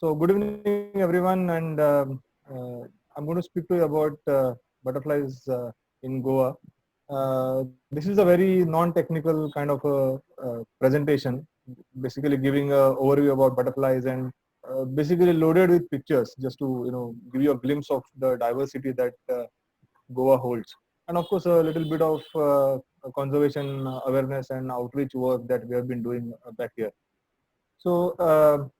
So good evening, everyone, and I'm going to speak to you about butterflies in Goa. This is a very non-technical kind of presentation, basically giving an overview about butterflies and basically loaded with pictures, just to give you a glimpse of the diversity that Goa holds, and of course a little bit of conservation awareness and outreach work that we have been doing back here. So.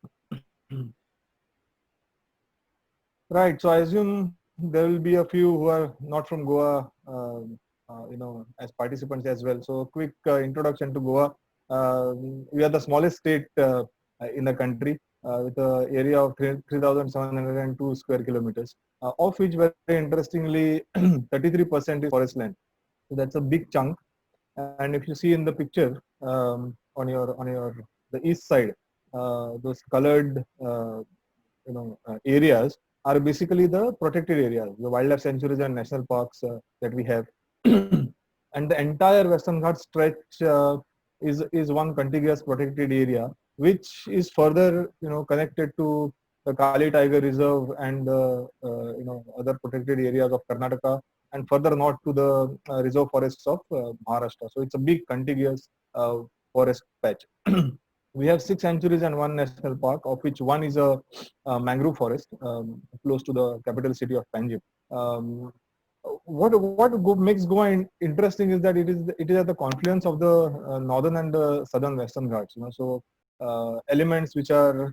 Right. So I assume there will be a few who are not from Goa, as participants as well. So quick introduction to Goa. We are the smallest state in the country with an area of 3,702 square kilometers, of which very interestingly 33% is forest land. So that's a big chunk. And if you see in the picture on your the east side, those colored areas are basically the protected areas, the wildlife sanctuaries and national parks that we have. And the entire Western Ghats stretch is one contiguous protected area, which is further connected to the Kali Tiger Reserve and the other protected areas of Karnataka, and further north to the reserve forests of Maharashtra. So it's a big contiguous forest patch. We have 6 sanctuaries and one national park, of which one is a mangrove forest close to the capital city of Panjim. Um, what makes Goa interesting is that it is at the confluence of the northern and the southern Western Ghats. So elements which are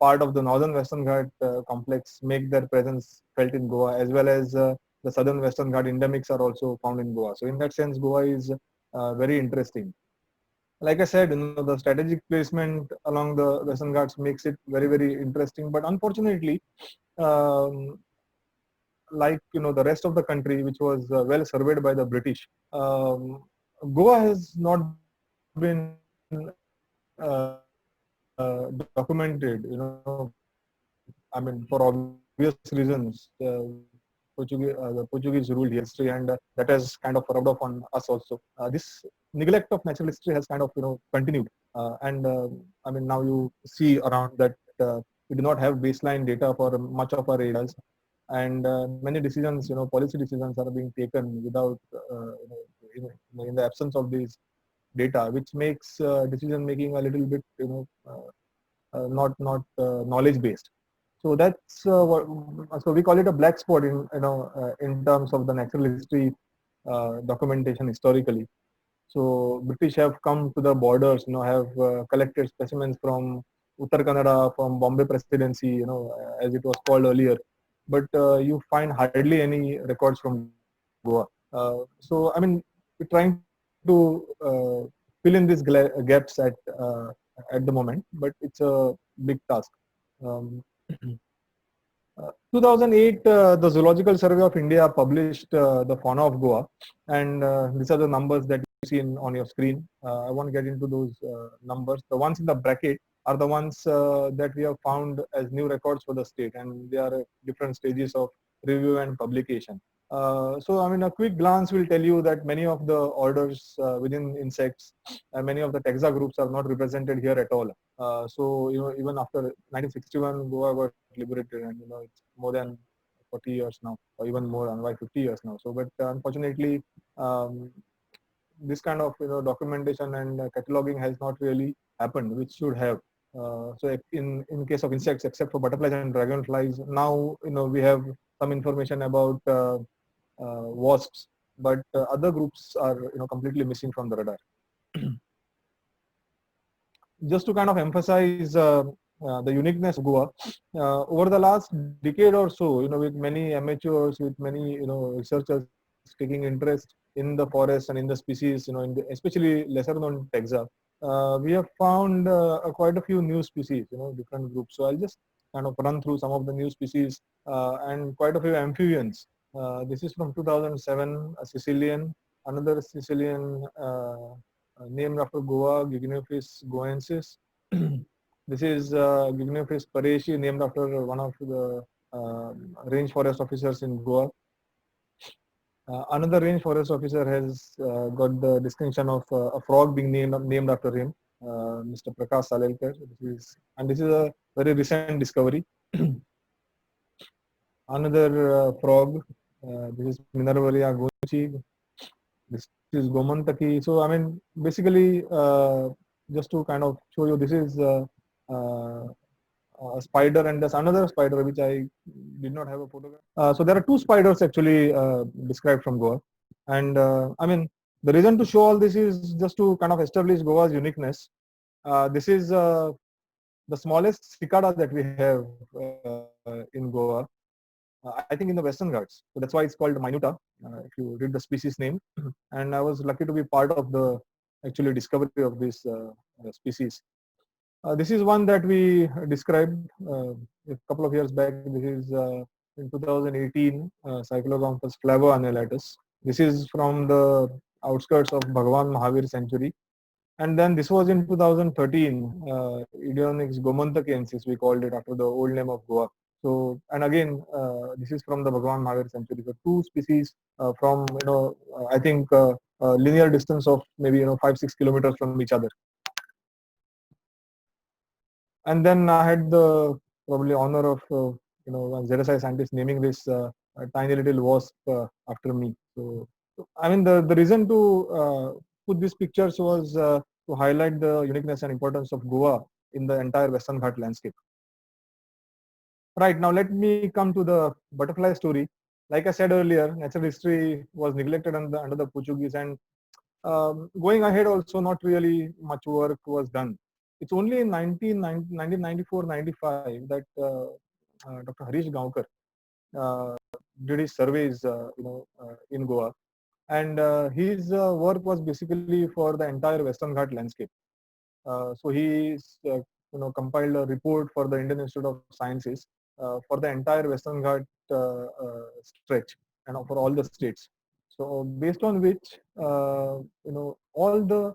part of the northern Western Ghat complex make their presence felt in Goa, as well as the southern Western Ghat endemics are also found in Goa. So in that sense, Goa is very interesting. Like I said, the strategic placement along the Western Ghats makes it very, very interesting. But unfortunately, um, like the rest of the country, which was well surveyed by the British, Goa has not been documented. I mean, for obvious reasons. The Portuguese ruled here history, and that has kind of rubbed off on us also. This neglect of natural history has kind of continued, and I mean now you see around that we do not have baseline data for much of our areas, and many decisions, policy decisions are being taken without in the absence of these data, which makes decision making a little bit not knowledge based. So that's so we call it a black spot in terms of the natural history documentation historically. So British have come to the borders, have collected specimens from Uttar Kannada, from Bombay Presidency, as it was called earlier. But you find hardly any records from Goa. So I mean, we're trying to fill in these gaps at the moment, but it's a big task. Um, 2008, the Zoological Survey of India published the fauna of Goa, and these are the numbers that you see on your screen. I won't get into those numbers. The ones in the bracket are the ones that we have found as new records for the state, and they are at different stages of review and publication. So, I mean, a quick glance will tell you that many of the orders within insects, many of the taxa groups are not represented here at all. So, even after 1961, Goa got liberated, and it's more than 40 years now, or even more, and why 50 years now. So, but unfortunately, um, this kind of documentation and cataloging has not really happened, which should have. So, in case of insects, except for butterflies and dragonflies, now we have some information about wasps, but other groups are completely missing from the radar. Just to kind of emphasize the uniqueness of Goa, over the last decade or so, with many amateurs, with many researchers taking interest in the forest and in the species, especially lesser known taxa, we have found quite a few new species, different groups. So I'll just kind of run through some of the new species and quite a few amphibians. This is from 2007, a Sicilian, another Sicilian named after Goa, Gignophis goensis. This is Gignophis pareshi, named after one of the range forest officers in Goa. Another range forest officer has got the distinction of a frog being named after him. Mr. Prakash Salelkar. This is a very recent discovery. Another frog. This is Minervalia gonchi. This is Gomantaki. So I mean, basically, just to kind of show you, this is uh, a spider, and there's another spider which I did not have a photograph. So there are two spiders actually described from Goa, and I mean, the reason to show all this is just to kind of establish Goa's uniqueness. This is the smallest cicada that we have in Goa. I think in the Western Ghats. So that's why it's called Minuta, if you read the species name. And I was lucky to be part of the actually discovery of this species. This is one that we described a couple of years back. This is in 2018, Cyclogamphus flavoannulatus. This is from the outskirts of Bhagwan Mahavir Sanctuary. And then this was in 2013, Idionyx gomantakensis, we called it after the old name of Goa. So, and again, this is from the Bhagwan Mahavir Sanctuary. So two species from, I think linear distance of maybe, 5-6 kilometers from each other. And then I had the probably honor of, one ZSI scientist naming this tiny little wasp after me. So, I mean, the reason to put these pictures was to highlight the uniqueness and importance of Goa in the entire Western Ghat landscape. Right, now let me come to the butterfly story. Like I said earlier, natural history was neglected under the Portuguese, and going ahead also not really much work was done. It's only in 1994-95 that Dr. Harish Gaonkar did his surveys, in Goa, and his work was basically for the entire Western Ghat landscape. So he compiled a report for the Indian Institute of Sciences for the entire Western Ghat stretch and for all the states. So based on which, all the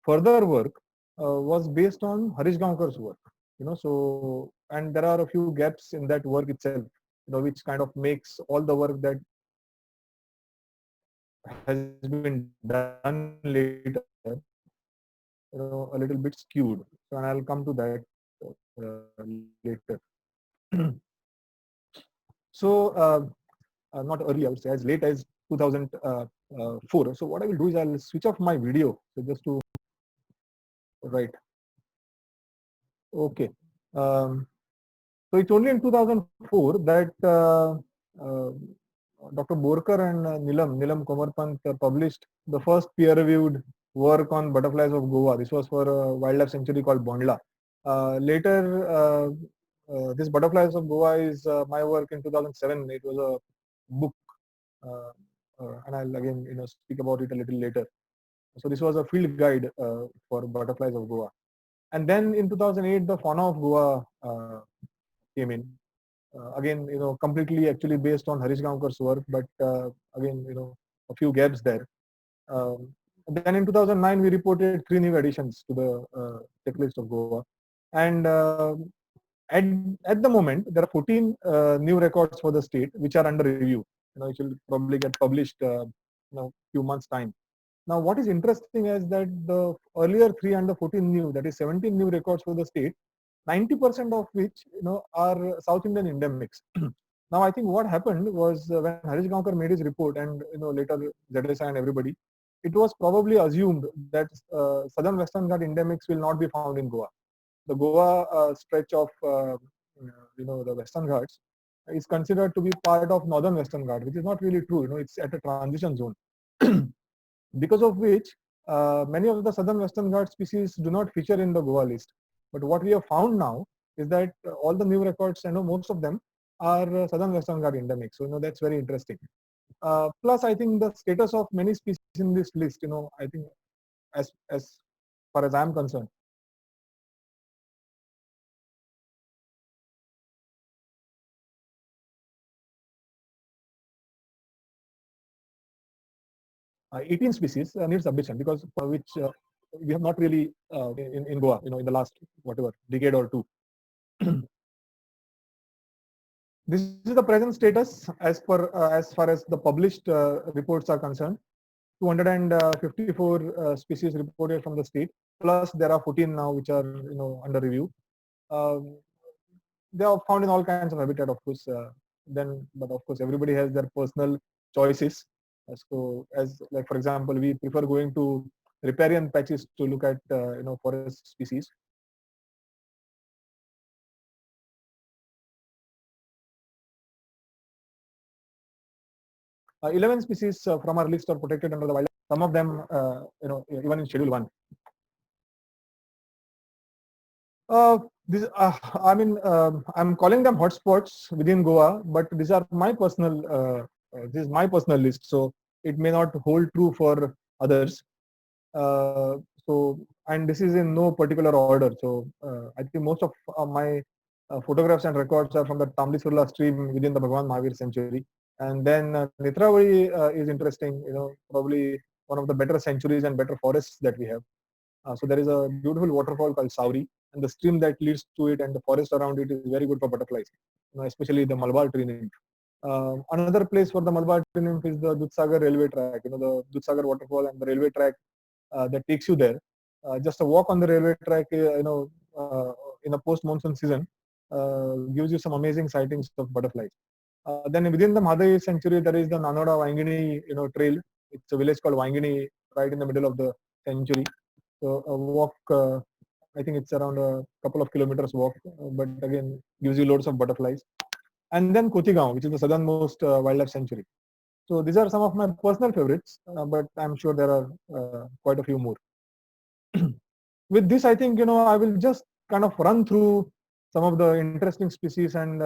further work was based on Harish Gaonkar's work. So and there are a few gaps in that work itself, which kind of makes all the work that has been done later, a little bit skewed. So, and I'll come to that later. So, not early, I would say, as late as 2004. So, what I will do is I'll switch off my video. So, just to right. Okay. So, it's only in 2004 that Dr. Borkar and Nilam Komarpant published the first peer-reviewed work on butterflies of Goa. This was for a wildlife sanctuary called Bondla. Later, this butterflies of Goa is my work in 2007. It was a book, and I'll again speak about it a little later. So this was a field guide for butterflies of Goa. And then in 2008, the fauna of Goa came in. Again, completely actually based on Harish Gaonkar's work, but again, a few gaps there. Then in 2009, we reported 3 new additions to the checklist of Goa. And at the moment, there are 14 new records for the state, which are under review. Which will probably get published, few months time. Now, what is interesting is that the earlier 3 and the 14 new, that is 17 new records for the state, 90% of which are South Indian endemics. Now, I think what happened was when Harish Gaonkar made his report, and later ZSI and everybody, it was probably assumed that southern Western Ghat endemics will not be found in Goa. The Goa stretch of the Western Ghats is considered to be part of northern Western Ghat, which is not really true. It's at a transition zone. Because of which many of the southern Western Ghat species do not feature in the Goa list. But what we have found now is that all the new records, most of them are southern Western Ghat endemic. So that's very interesting. Plus, I think the status of many species in this list, I think as far as I am concerned, 18 species need submission because for which we have not really in Goa, in the last whatever decade or two. This is the present status as far as the published reports are concerned. 254 species reported from the state. plus there are 14 now which are under review. Um, they are found in all kinds of habitat, of course. But of course, everybody has their personal choices. So, as like for example, we prefer going to riparian patches to look at forest species. 11 species from our list are protected under the wildlife. Some of them, even in Schedule 1. I mean, I'm calling them hotspots within Goa, but these are my personal. This is my personal list, so it may not hold true for others. So, and this is in no particular order. So, I think most of my photographs and records are from the Tamli Surla stream within the Bhagwan Mahavir sanctuary. And then Netravali is interesting. Probably one of the better sanctuaries and better forests that we have. So there is a beautiful waterfall called Sauri, and the stream that leads to it and the forest around it is very good for butterflies, especially the Malabar tree nymph. Another place for the Malabar tree nymph is the Dudhsagar railway track. The Dudhsagar waterfall and the railway track that takes you there. Just a walk on the railway track, in a post-monsoon season, gives you some amazing sightings of butterflies. Then within the Madhavi sanctuary, there is the Nanoda Vaingini, trail. It's a village called Vaingini, right in the middle of the sanctuary. So a walk, I think it's around a couple of kilometers walk, but again gives you loads of butterflies. And then Kotigaon, which is the southernmost wildlife sanctuary. So these are some of my personal favorites, but I'm sure there are quite a few more. With this, I think I will just kind of run through some of the interesting species and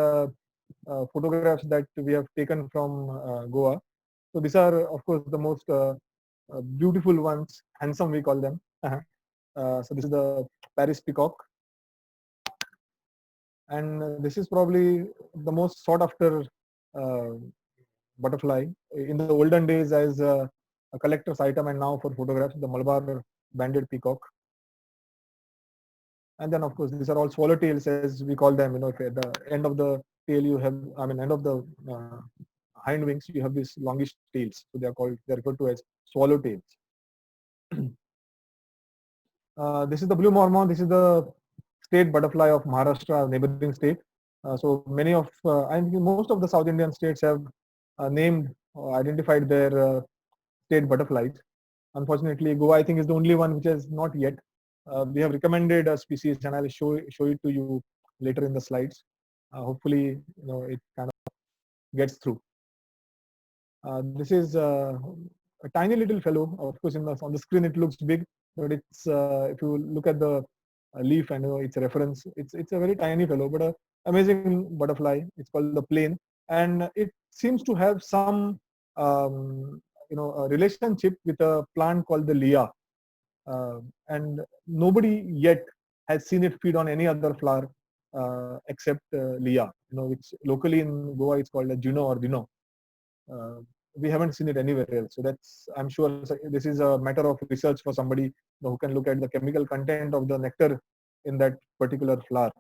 photographs that we have taken from Goa. So these are, of course, the most beautiful ones, handsome we call them. So this is the Paris peacock, and this is probably the most sought after uh, butterfly in the olden days as a collector's item, and now for photographs, the Malabar banded peacock. And then of course these are all swallowtails as we call them. If at the end of the tail you have, end of the hind wings, you have these longish tails. So they're referred to as swallowtails. This is the blue mormon. This is the state butterfly of Maharashtra, neighboring state. So many of, I think most of the South Indian states have named or identified their state butterflies. Unfortunately, Goa, I think, is the only one which has not yet. We have recommended a species, and I'll show it to you later in the slides. Hopefully, it kind of gets through. This is a tiny little fellow. Of course, on the screen it looks big, but it's if you look at the leaf and its reference, it's a very tiny fellow, but a amazing butterfly. It's called the plane, and it seems to have some a relationship with a plant called the Leah, and nobody yet has seen it feed on any other flower except Leah. Which locally in Goa it's called a Juno or Dino. Uh, we haven't seen it anywhere else. So I'm sure this is a matter of research for somebody who can look at the chemical content of the nectar in that particular flower.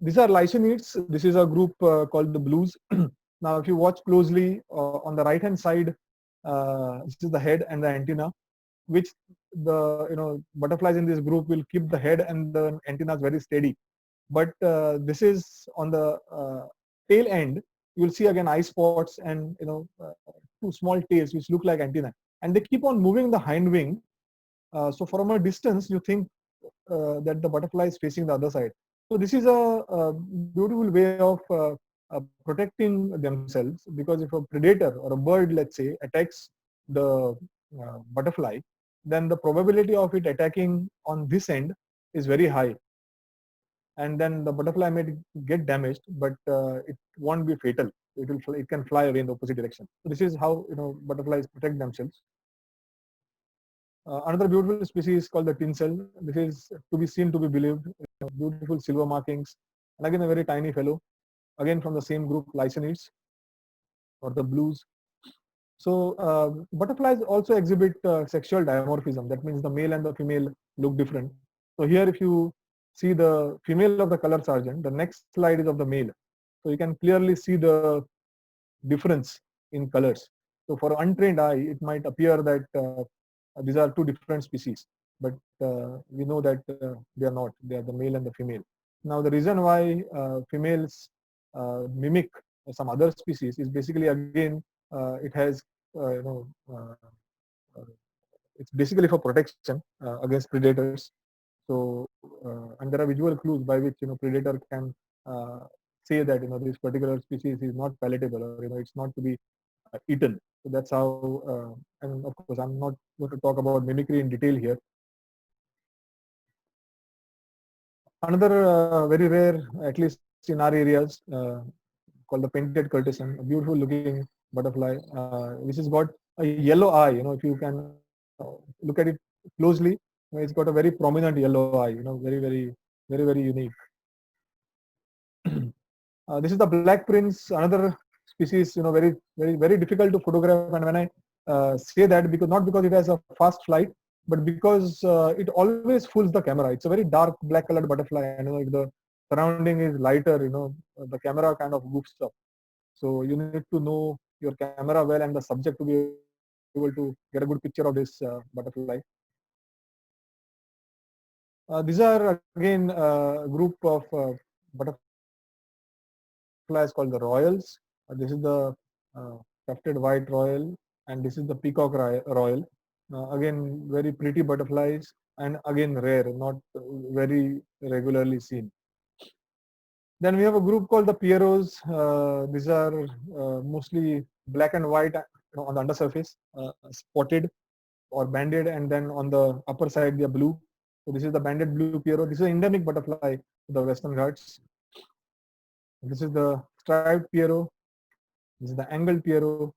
These are lysinids. This is a group called the blues. Now, if you watch closely on the right-hand side, this is the head and the antenna, which the butterflies in this group will keep the head and the antennas very steady. But this is on the tail end. You will see again eye spots and two small tails which look like antenna, and they keep on moving the hind wing. So from a distance, you think that the butterfly is facing the other side. So this is a beautiful way of protecting themselves, because if a predator or a bird, let's say, attacks the butterfly, then the probability of it attacking on this end is very high, and then the butterfly may get damaged, but it won't be fatal. It can fly away in the opposite direction. So this is how butterflies protect themselves. Another beautiful species is called the tinsel. This is to be seen to be believed. Beautiful silver markings, and again a very tiny fellow, again from the same group, lysinids or the blues. So butterflies also exhibit sexual dimorphism. That means the male and the female look different. So here, if you see the female of the color sergeant, the next slide is of the male. So you can clearly see the difference in colors. So for an untrained eye, it might appear that these are two different species, but we know that they are not. They are the male and the female. Now, the reason why females mimic some other species is basically, again, it has you know it's basically for protection against predators. So, and there are visual clues by which predator can uh, say that this particular species is not palatable, or it's not to be eaten. So that's how. And of course, I'm not going to talk about mimicry in detail here. Another very rare, at least in our areas, called the painted curtisan, a beautiful looking butterfly, which has got a yellow eye. If you can look at it closely, it's got a very prominent yellow eye. Very, very, very, very unique. This is the black prince, another species. Very, very, very difficult to photograph. And when I say that, because not because it has a fast flight, but because it always fools the camera. It's a very dark black colored butterfly, and if the surrounding is lighter, the camera kind of goofs up. So you need to know your camera well and the subject to be able to get a good picture of this butterfly. These are again a group of butterflies called the royals. This is the tufted white royal, and this is the peacock royal. Again, very pretty butterflies, and again rare, not very regularly seen. Then we have a group called the Pierrots. These are mostly black and white on the undersurface, spotted or banded, and then on the upper side they are blue. So this is the banded blue Pierrot. This is an endemic butterfly to the Western Ghats. This is the striped Pierrot. This is the angled Pierrot.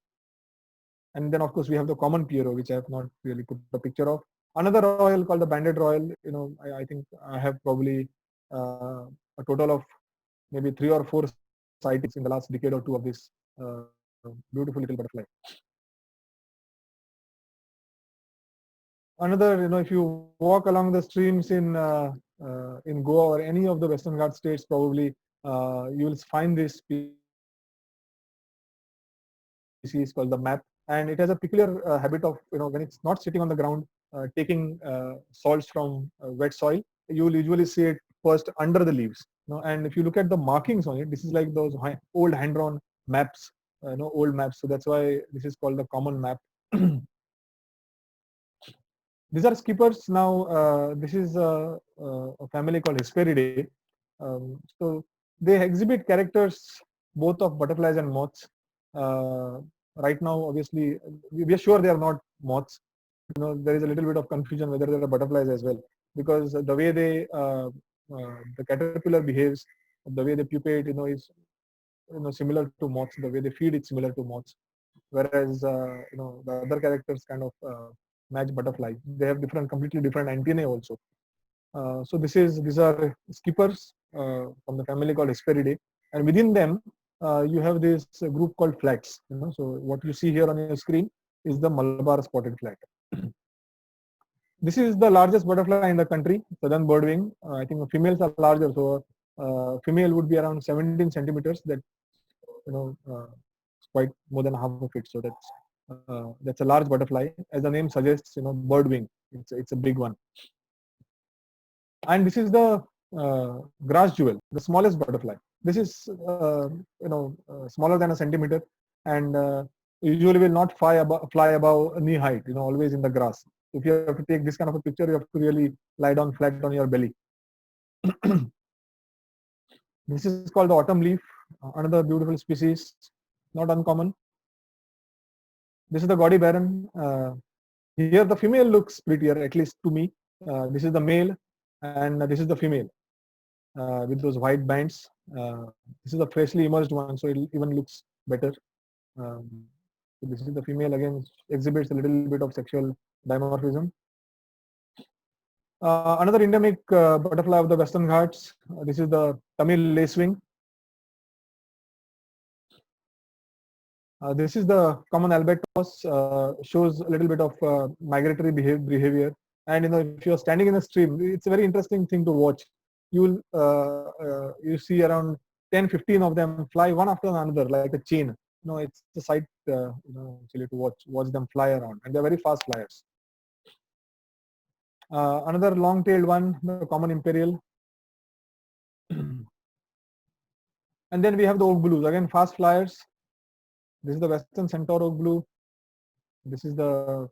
And then of course we have the common Pierrot, which I have not really put a picture of. Another royal called the banded royal. I think I have probably a total of maybe 3 or 4 sightings in the last decade or two of this beautiful little butterfly. Another, if you walk along the streams in Goa or any of the Western Ghats states, probably you will find this species called the map, and it has a peculiar habit of, when it's not sitting on the ground, taking salts from wet soil. You will usually see it first under the leaves. And if you look at the markings on it, this is like those old hand-drawn maps, old maps. So that's why this is called the common map. These are skippers. Now, this is a family called Hesperidae. So they exhibit characters both of butterflies and moths. Right now, obviously, we are sure they are not moths. There is a little bit of confusion whether they are butterflies as well, because the way the caterpillar behaves, the way they pupate, is similar to moths. The way they feed is similar to moths, whereas the other characters kind of match butterfly. They have completely different antennae also. So these are skippers from the family called Hesperidae, and within them you have this group called flats. So what you see here on your screen is the Malabar spotted flat. This is the largest butterfly in the country, southern birdwing. I think the females are larger, so female would be around 17 centimeters. That it's quite more than half of it. So that's a large butterfly, as the name suggests. Birdwing. It's a big one. And this is the grass jewel, the smallest butterfly. This is smaller than a centimeter, and usually will not fly above knee height. Always in the grass. If you have to take this kind of a picture, you have to really lie down flat on your belly. This is called the autumn leaf, another beautiful species, not uncommon. This is the gaudy baron. Here the female looks prettier, at least to me. This is the male, and this is the female with those white bands. This is a freshly emerged one, so it even looks better. So this is the female, again, exhibits a little bit of sexual dimorphism. Another endemic butterfly of the Western Ghats. This is the Tamil lacewing. This is the common albatross. Shows a little bit of migratory behavior. And if you're standing in a stream, it's a very interesting thing to watch. You will you see around 10, 15 of them fly one after another like a chain. It's a sight actually to watch them fly around, and they're very fast flyers. Another long-tailed one, the common imperial. And then we have the oak blues, again fast flyers. This is the western centaur oak blue. This is the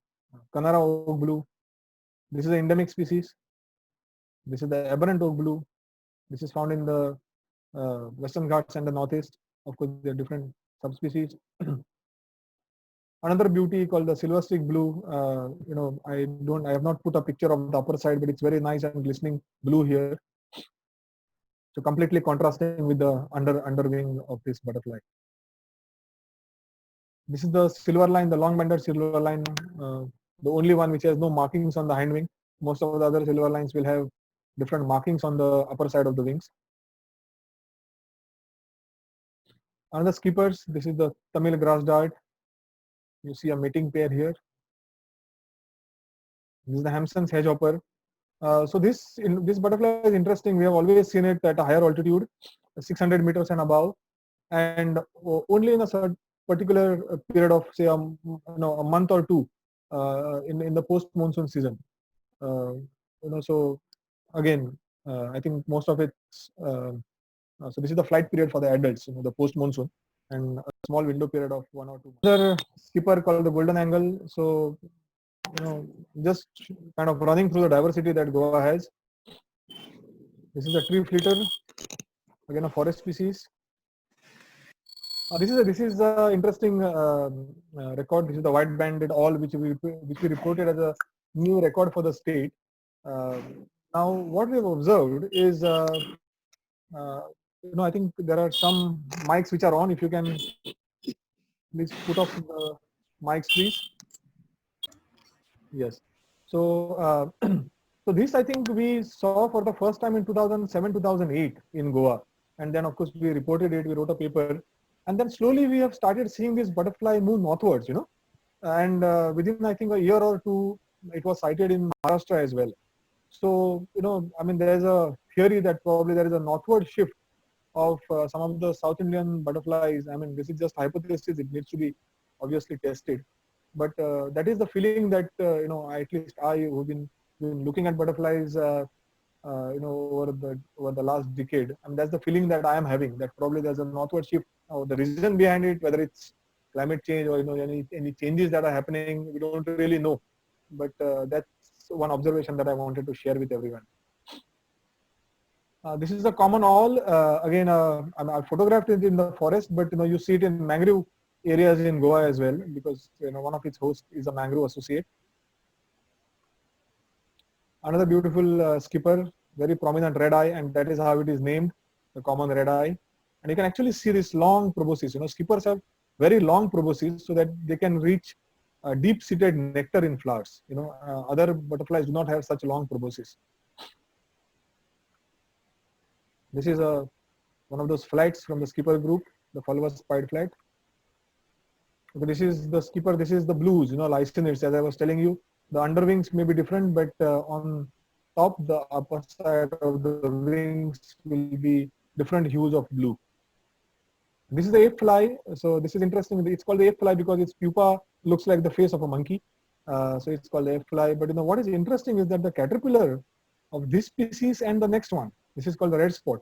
Canara oak blue. This is the endemic species. This is the aberrant oak blue. This is found in the Western Ghats and the Northeast. Of course, there are different subspecies. Another beauty called the silver stick blue. I have not put a picture of the upper side, but it's very nice and glistening blue here. So completely contrasting with the underwing of this butterfly. This is the silver line, the long banded silver line, the only one which has no markings on the hind wing. Most of the other silver lines will have different markings on the upper side of the wings. Another skippers, this is the Tamil grass dart. You see a mating pair here. This is the Hampson's hedgehopper. So this butterfly is interesting. We have always seen it at a higher altitude, 600 meters and above, and only in a certain particular period of say a month or two in the post monsoon season. So again, I think most of it's so this is the flight period for the adults, the post monsoon, and a small window period of 1 or 2 months. Another skipper called the golden angle. So just kind of running through the diversity that Goa has. This is a tree fleeter, again a forest species. This is a interesting record. This is the white banded all, which we reported as a new record for the state. Now, what we have observed is, I think there are some mics which are on. If you can please put off the mics, please. Yes. So, so this I think we saw for the first time in 2007, 2008 in Goa, and then of course we reported it. We wrote a paper, and then slowly we have started seeing this butterfly move northwards. And within I think a year or two, it was sighted in Maharashtra as well. So I mean, there is a theory that probably there is a northward shift of some of the South Indian butterflies. I mean, this is just hypothesis. It needs to be obviously tested. But that is the feeling that at least I who've been looking at butterflies over the last decade, and that's the feeling that I am having, that probably there's a northward shift. The reason behind it, whether it's climate change or any changes that are happening, we don't really know. But that's one observation that I wanted to share with everyone. This is a common owl. Again, I photographed it in the forest, but you see it in mangrove areas in Goa as well, because one of its hosts is a mangrove associate. Another beautiful skipper, very prominent red eye, and that is how it is named, the common red eye. And you can actually see this long proboscis. Skippers have very long proboscis so that they can reach deep-seated nectar in flowers. Other butterflies do not have such long proboscis. This is one of those flights from the skipper group, the Fulvous pied flight. Okay, this is the skipper. This is the blues, Lysinids, as I was telling you. The underwings may be different, but on top, the upper side of the wings will be different hues of blue. This is the ape fly. So this is interesting. It's called the ape fly because its pupa looks like the face of a monkey. So it's called the ape fly. But what is interesting is that the caterpillar of this species and the next one, this is called the red spot.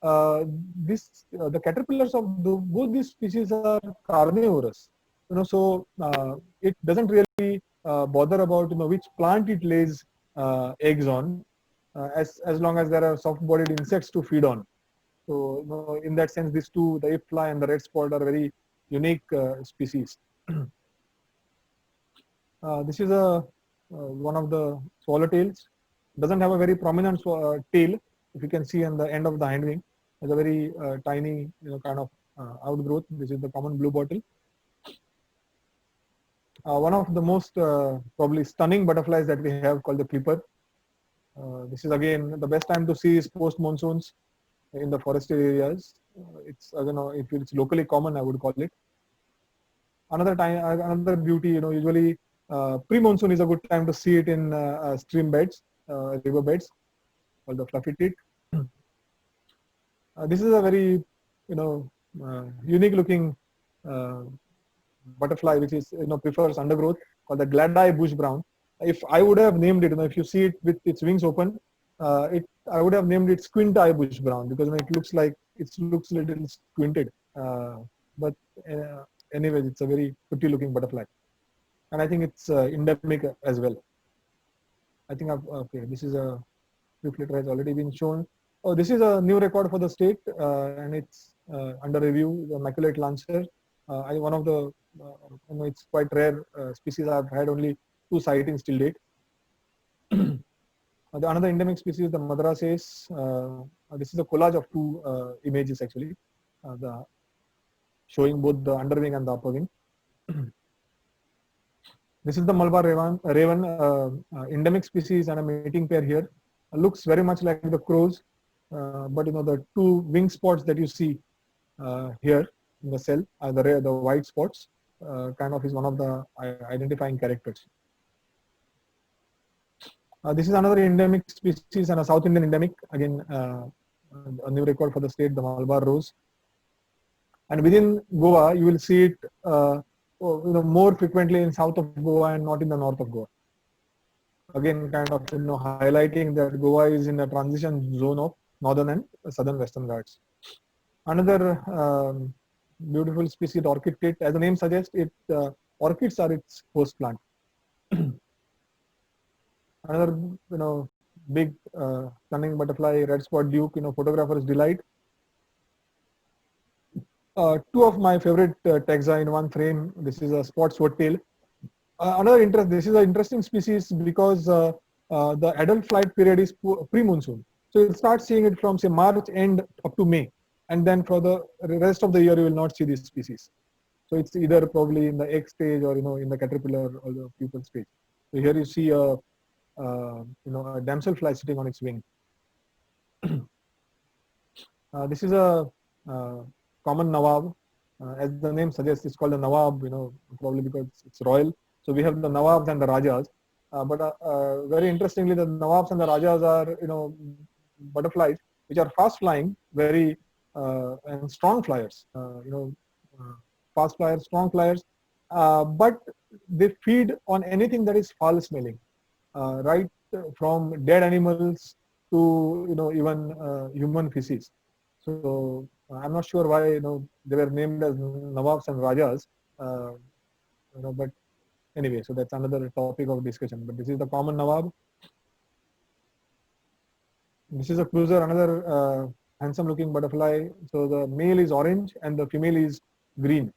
The caterpillars of both these species are carnivorous. So it doesn't really bother about which plant it lays eggs on, as long as there are soft-bodied insects to feed on. So in that sense, these two, the ape fly and the red spot, are very unique species. This is one of the swallowtails. Doesn't have a very prominent tail. If you can see on the end of the hind wing, has a very tiny, kind of outgrowth. This is the common blue bottle. One of the most probably stunning butterflies that we have, called the clipper. This is again the best time to see is post monsoons in the forested areas. It's if it's locally common, I would call it. Another beauty, usually pre-monsoon is a good time to see it in stream beds, river beds, called the fluffy tit. This is a very unique looking butterfly, which is prefers undergrowth, called the glad eye bush brown. if I would have named it, if you see it with its wings open, I would have named it squint eye bush brown, because it looks a little squinted. But uh, anyways, it's a very pretty looking butterfly, and I think it's endemic as well. I think okay. This is a quick litter has already been shown. Oh, this is a new record for the state, and it's under review. The maculate lancer. One of the it's quite rare species. I've had only 2 sightings till date. Another endemic species, the Madrases. This is a collage of 2 images actually, showing both the underwing and the upper wing. This is the Malabar raven, endemic species and a mating pair here. Looks very much like the crows, but the 2 wing spots that you see here in the cell, the white spots, kind of is one of the identifying characters. This is another endemic species and a South Indian endemic. Again, a new record for the state, the Malabar rose. And within Goa, you will see it more frequently in south of Goa and not in the north of Goa. Again, kind of highlighting that Goa is in a transition zone of northern and southern Western Ghats. Another beautiful species, orchid tit. As the name suggests, orchids are its host plant. Another big stunning butterfly, red spot duke. Photographer's delight. 2 of my favorite taxa in one frame. This is a spot swordtail. This is an interesting species because the adult flight period is pre-monsoon. So you'll start seeing it from say March end up to May, and then for the rest of the year you will not see this species. So it's either probably in the egg stage or in the caterpillar or the pupal stage. So here you see a damselfly sitting on its wing. This is a common nawab. As the name suggests, it's called a nawab, probably because it's royal. So we have the nawabs and the rajas. But very interestingly, the nawabs and the rajas are, butterflies which are fast flying, very and strong flyers. Fast flyers, strong flyers. But they feed on anything that is foul smelling, right from dead animals to even human feces. So I'm not sure why they were named as Nawabs and Rajas, but anyway, so that's another topic of discussion. But this is the common Nawab. This is a cruiser, another handsome-looking butterfly. So the male is orange and the female is green.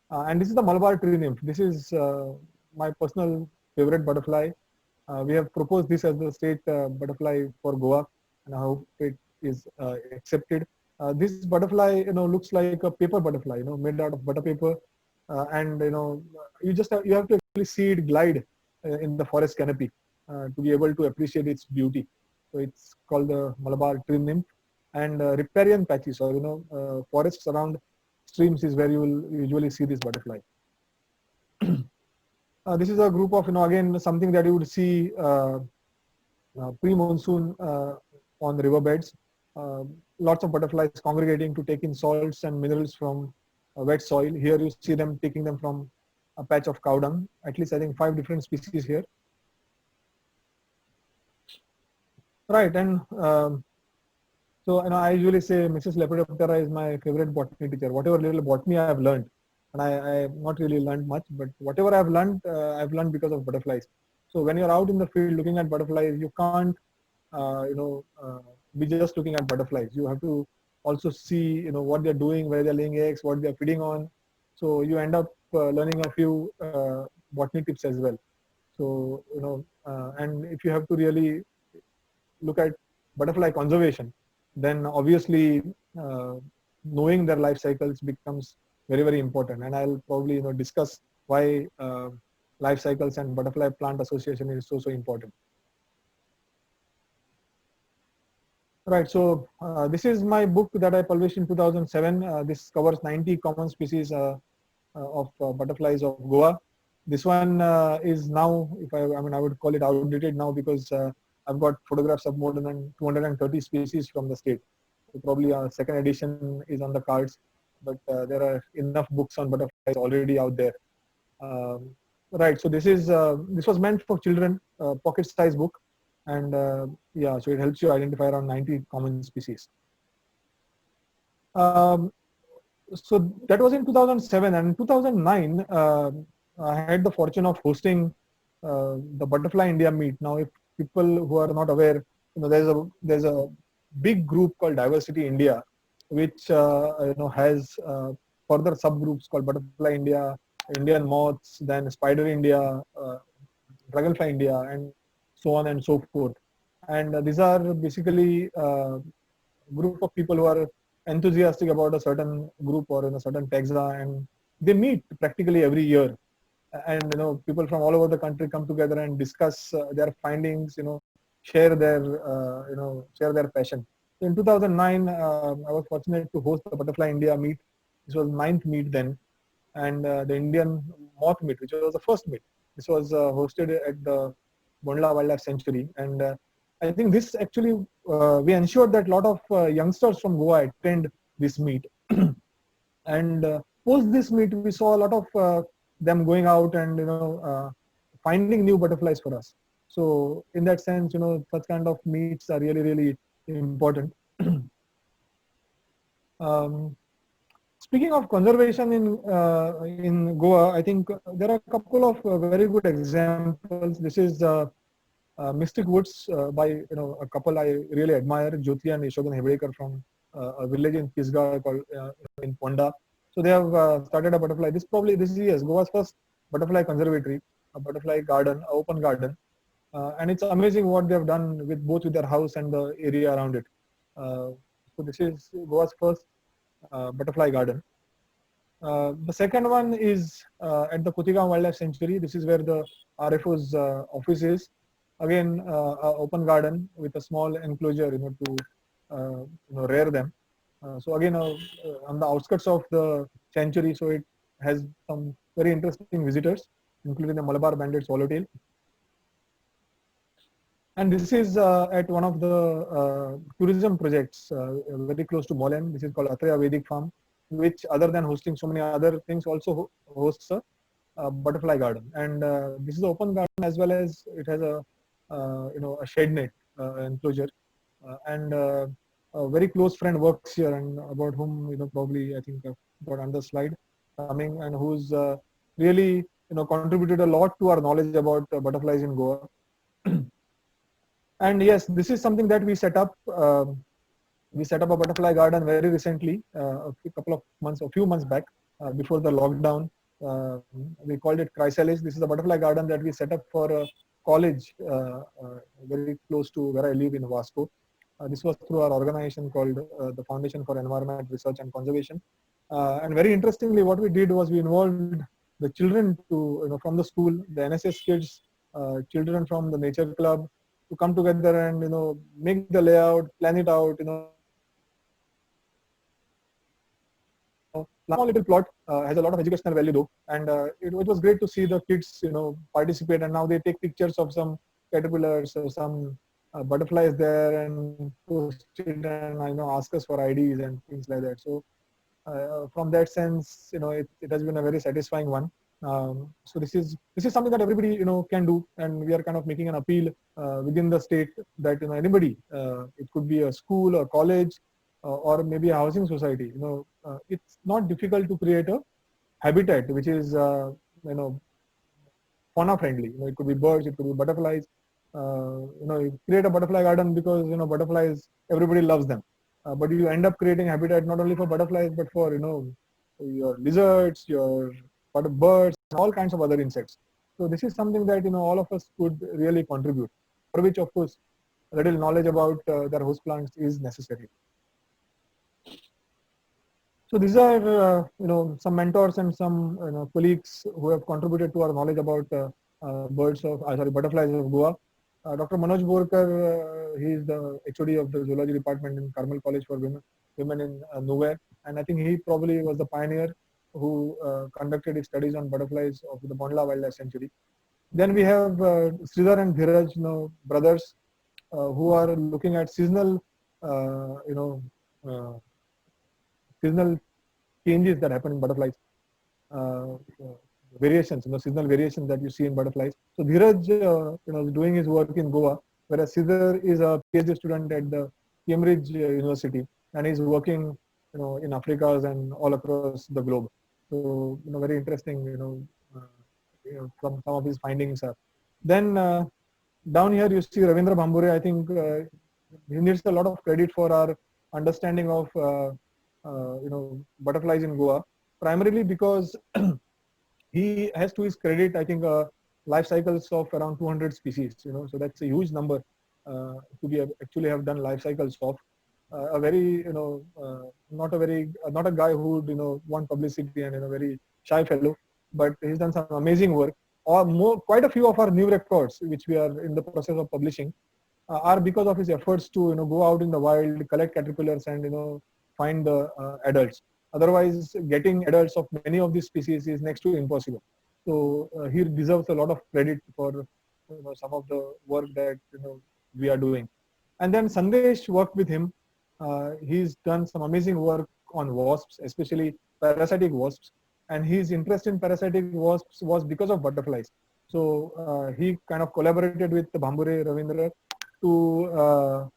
And this is the Malabar tree nymph. This is my personal favorite butterfly. We have proposed this as the state butterfly for Goa, and I hope it is accepted. This butterfly, looks like a paper butterfly, made out of butter paper, and you have to actually see it glide in the forest canopy to be able to appreciate its beauty. So it's called the Malabar tree nymph, and riparian patches or forests around streams is where you will usually see this butterfly. This is a group of again something that you would see pre-monsoon on the riverbeds. Lots of butterflies congregating to take in salts and minerals from wet soil. Here you see them taking them from a patch of cow dung. At least I think 5 different species here. Right, and so I usually say Mrs. Lepidoptera is my favorite botany teacher. Whatever little botany I have learned, and I have not really learned much, but whatever I've learned because of butterflies. So when you're out in the field looking at butterflies, you can't be just looking at butterflies. You have to also see what they're doing, where they're laying eggs, what they're feeding on. So you end up learning a few botany tips as well. So and if you have to really look at butterfly conservation, then obviously knowing their life cycles becomes very, very important. And I'll probably discuss why life cycles and butterfly plant association is so important. Right, so this is my book that I published in 2007. This covers 90 common species of butterflies of Goa. This one is now, I would call it outdated now because I've got photographs of more than 230 species from the state. So probably a second edition is on the cards, but there are enough books on butterflies already out there. Right. So this was meant for children, pocket-sized book, and yeah, so it helps you identify around 90 common species. Um, so that was in 2007, and in 2009, I had the fortune of hosting the Butterfly India Meet. Now, if people who are not aware, there's a big group called Diversity India, which has further subgroups called Butterfly India, Indian Moths, then Spider India, Dragonfly India, and so on and so forth. And these are basically group of people who are enthusiastic about a certain group or in a certain taxa, and they meet practically every year. And people from all over the country come together and discuss their findings. Share their passion. So in 2009, I was fortunate to host the Butterfly India meet. This was ninth meet then, and the Indian Moth meet, which was the first meet. This was hosted at the Bondla Wildlife Sanctuary, and I think this actually we ensured that a lot of youngsters from Goa attend this meet. And post this meet, we saw a lot of them going out and finding new butterflies for us. So in that sense, such kind of meets are really really important. um, Speaking of conservation in Goa, I think there are a couple of very good examples. This is Mystic Woods by a couple I really admire, Jyoti and Yashodhan Hebdekar from a village in Kisgar called in Ponda. So they have started a butterfly. This is yes, Goa's first butterfly conservatory, a butterfly garden, an open garden, and it's amazing what they have done with their house and the area around it. So this is Goa's first butterfly garden. The second one is at the Kotigaon Wildlife Sanctuary. This is where the RFO's office is. Again, open garden with a small enclosure, to rear them. So again, on the outskirts of the sanctuary, so it has some very interesting visitors, including the Malabar banded swallowtail. And this is at one of the tourism projects very close to Molen. This is called Atreya Vedic Farm, which other than hosting so many other things also hosts a butterfly garden. And this is an open garden as well as it has a shade net enclosure. And a very close friend works here, and about whom probably I think I've got on the slide coming, and who's really contributed a lot to our knowledge about butterflies in Goa. And yes, this is something that we set up. We set up a butterfly garden very recently, a few months back, before the lockdown. We called it Chrysalis. This is a butterfly garden that we set up for a college very close to where I live in Vasco. This was through our organization called the Foundation for Environment Research and Conservation. And very interestingly, what we did was we involved the children from the school, the NSS kids, children from the nature club, to come together and make the layout, plan it out. Small little plot has a lot of educational value though, and it was great to see the kids participate, and now they take pictures of some caterpillars or some butterflies there and post it, and ask us for IDs and things like that. So from that sense, it has been a very satisfying one. So this is something that everybody can do, and we are kind of making an appeal within the state that anybody, it could be a school or college or maybe a housing society. It's not difficult to create a habitat which is fauna friendly. It could be birds, it could be butterflies. You create a butterfly garden because butterflies, everybody loves them. But you end up creating habitat not only for butterflies but for your lizards, your birds, and all kinds of other insects. So this is something that all of us could really contribute, for which of course a little knowledge about their host plants is necessary. So these are some mentors and some colleagues who have contributed to our knowledge about butterflies of Goa. Dr. Manoj Borkar, he is the HOD of the Zoology Department in Carmel College for Women in Nowhere, and I think he probably was the pioneer who conducted his studies on butterflies of the Bondla Wildlife Sanctuary. Then we have Sridhar and Dhiraj, brothers, who are looking at seasonal, seasonal changes that happen in butterflies. variations, seasonal variations that you see in butterflies. So Dheeraj, is doing his work in Goa, whereas Sridhar is a PhD student at the Cambridge University, and he's working, in Africa and all across the globe. So, very interesting, some of his findings are. Then down here you see Ravindra Bhambure. I think he needs a lot of credit for our understanding of, butterflies in Goa, primarily because he has to his credit, I think, life cycles of around 200 species. So that's a huge number to be actually have done life cycles of. A very, not a guy who would, want publicity and very shy fellow, but he's done some amazing work. Or more, quite a few of our new records, which we are in the process of publishing, are because of his efforts to go out in the wild, collect caterpillars, and find the adults. Otherwise, getting adults of many of these species is next to impossible. So he deserves a lot of credit for some of the work that we are doing. And then Sandesh worked with him. He's done some amazing work on wasps, especially parasitic wasps. And his interest in parasitic wasps was because of butterflies. So he kind of collaborated with Bhambure Ravindra to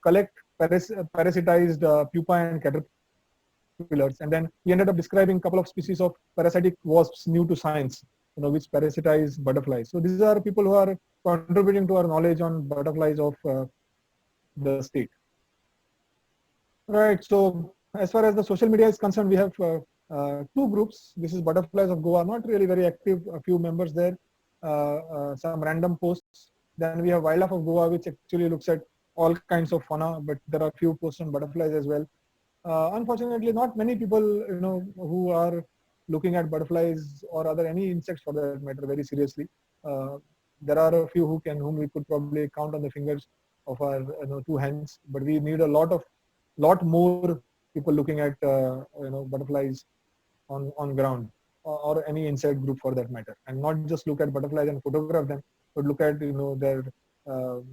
collect parasitized pupae and caterpillars, and then he ended up describing a couple of species of parasitic wasps new to science, which parasitize butterflies. So these are people who are contributing to our knowledge on butterflies of the state. Right. So as far as the social media is concerned, we have two groups. This is Butterflies of Goa, not really very active, a few members there, some random posts. Then we have Wildlife of Goa, which actually looks at all kinds of fauna, but there are few posts on butterflies as well. Unfortunately, not many people, who are looking at butterflies or other any insects for that matter very seriously. There are a few whom we could probably count on the fingers of our two hands, but we need a lot more people looking at butterflies on ground, or any insect group for that matter, and not just look at butterflies and photograph them, but look at their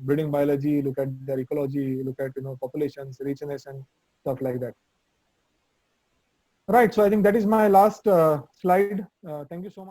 breeding biology, look at their ecology, look at populations, richness, and stuff like that. Right. So I think that is my last slide. Thank you so much.